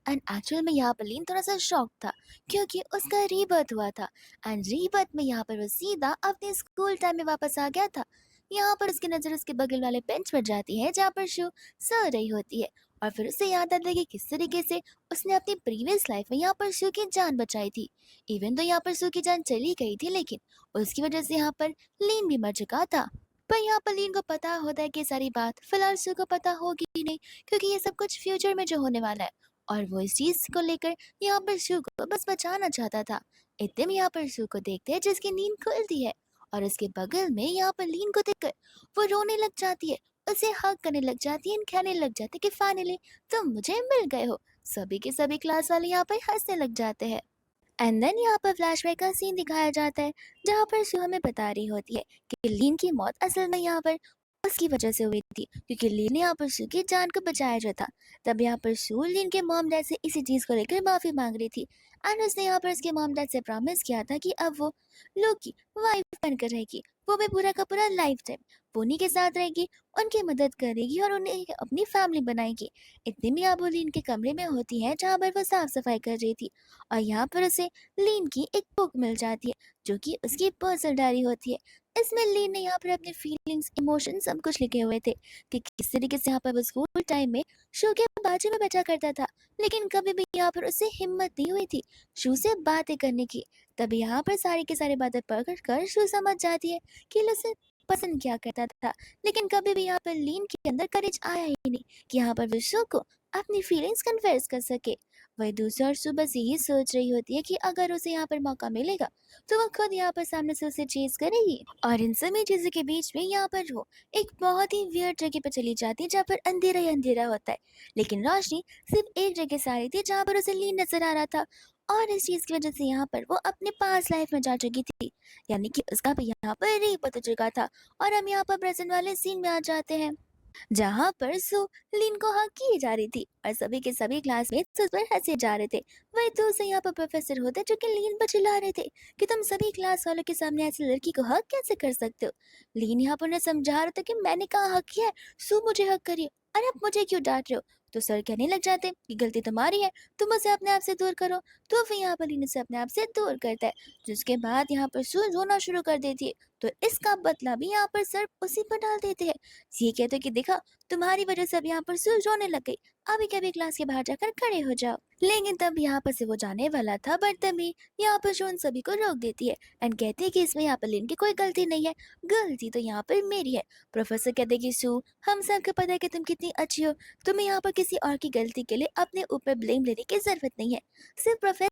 And actual में यहाँ पर लीन थोड़ा-सा शॉक था क्योंकि उसका रीबर्थ हुआ था एंड रीबर्थ में यहाँ पर वो सीधा अपने स्कूल टाइम में वापस आ गया था। यहाँ पर उसकी नज़र उसके बगल वाले बेंच पर जाती है जहाँ पर शू सो रही होती है और फिर उसे याद आता है कि किस तरीके से उसने अपनी प्रीवियस लाइफ में यहाँ पर शू की जान बचाई थी। इवन तो यहाँ पर शू की जान चली गई थी लेकिन उसकी वजह से यहाँ पर लीन भी मर चुका था। पर यहाँ पर लीन को पता होता है कि सारी बात फिलहाल शू को पता होगी ही नहीं क्योंकि ये सब कुछ फ्यूचर में जो होने वाला है और वो इस चीज़ को लेकर यहाँ पर शू को बस बचाना चाहता था। इतने में यहाँ पर शू को देखते हैं जिसकी नींद खुलती है और उसके बगल में यहाँ पर लीन को देखकर वो रोने लग जाती है, उसे हग करने लग जाती है, कहने लग जाती है कि फाइनली तुम मुझे मिल गए हो। सभी के सभी क्लास वाले यहाँ पर हंसने लग जाते हैं। एंड देन यहाँ पर फ्लैशबैक का सीन दिखाया जाता है जहाँ पर शू हमें बता रही होती है कि लीन की मौत असल में यहाँ पर उसकी वजह से हुई थी क्योंकि लीन ने यहाँ पर शू की जान को बचाया जो था। तब यहाँ पर शू लीन के मॉम डैड से इसी चीज़ को लेकर माफ़ी मांग रही थी एंड उसने यहाँ पर उसके मॉम डैड से प्रॉमिस किया था कि अब वो लोग की वाइफ बनकर रहेगी, वो भी पूरा का पूरा लाइफ टाइम पोनी के साथ रहेगी, उनकी मदद करेगी और उन्हें अपनी फैमिली बनाएगी। इतनी भी अब वो लीन के कमरे में होती है जहाँ पर वो साफ सफाई कर रही थी और यहाँ पर उसे लीन की एक बुक मिल जाती है जो कि उसकी पर्सनल डायरी होती है। इसमें लीन ने यहाँ पर अपने फीलिंग्स इमोशन सब कुछ लिखे हुए थे कि किस तरीके से यहाँ पर वो स्कूल टाइम में शू के बाजू में बैठा करता था लेकिन कभी भी यहाँ पर उससे हिम्मत नहीं हुई थी शू से बातें करने की। तभी यहाँ पर सारी की सारी बातें पढ़ कर शू समझ जाती है कि लो उसे पसंद क्या करता था लेकिन कभी भी यहाँ पर लीन के अंदर करेज आया ही नहीं कि यहाँ पर वो शू को अपनी फीलिंग्स कन्फेस कर सके। वही दूसरी ओर सुबह से यही सोच रही होती है कि अगर उसे यहाँ पर मौका मिलेगा तो वो खुद यहाँ पर सामने से उसे चेज करेगी। और इन सभी चीजों के बीच में यहाँ पर वो एक बहुत ही वियर्ड जगह पर चली जाती है जहाँ पर अंधेरा ही अंधेरा होता है लेकिन रोशनी सिर्फ एक जगह से आ रही थी जहाँ पर उसे लीन नजर आ रहा था। और इस चीज की वजह से यहाँ पर वो अपने पास लाइफ में जा चुकी थी, यानी कि उसका भी यहाँ पर रेप हो चुका था। और हम यहाँ पर प्रेजेंट वाले सीन में आ जाते हैं जहाँ पर सो लीन को हक की जा रही थी और सभी के सभी क्लासमेट्स उस पर हंसे जा रहे थे। वही दूसरे यहाँ पर प्रोफेसर होते जो कि लीन पर चिल्ला रहे थे कि तुम सभी क्लास वालों के सामने ऐसी लड़की को हक कैसे कर सकते हो। लीन यहाँ पर उन्हें समझा रहा था कि मैंने कहा हक किया है, सो मुझे हक करिए, अरे आप मुझे क्यों डांट रहे हो। तो सर कहने लग जाते कि गलती तुम्हारी है, तुम उसे अपने आप से दूर करो। तो फिर यहाँ पर लीन उसे अपने आप से दूर करता है जिसके बाद यहाँ पर सू रोना शुरू कर देती है। तो इसका बदला भी यहाँ पर सर उसी पर डाल देते हैं। ये कहते कि देखा, तुम्हारी वजह से अब यहाँ पर सुल रोने लग गई, अभी कभी क्लास के बाहर जाकर खड़े हो जाओ। लेकिन तब यहाँ पर से वो जाने वाला था बट तभी यहाँ पर जो उन सभी को रोक देती है एंड कहती है कि इसमें यहाँ पर लिन की कोई गलती नहीं है, गलती तो यहाँ पर मेरी है। प्रोफेसर कहते कि सू, हम सबको पता है कि तुम कितनी अच्छी हो, तुम्हें यहाँ पर किसी और की गलती के लिए अपने ऊपर ब्लेम लेने की जरूरत नहीं है। सिर्फ प्रोफेसर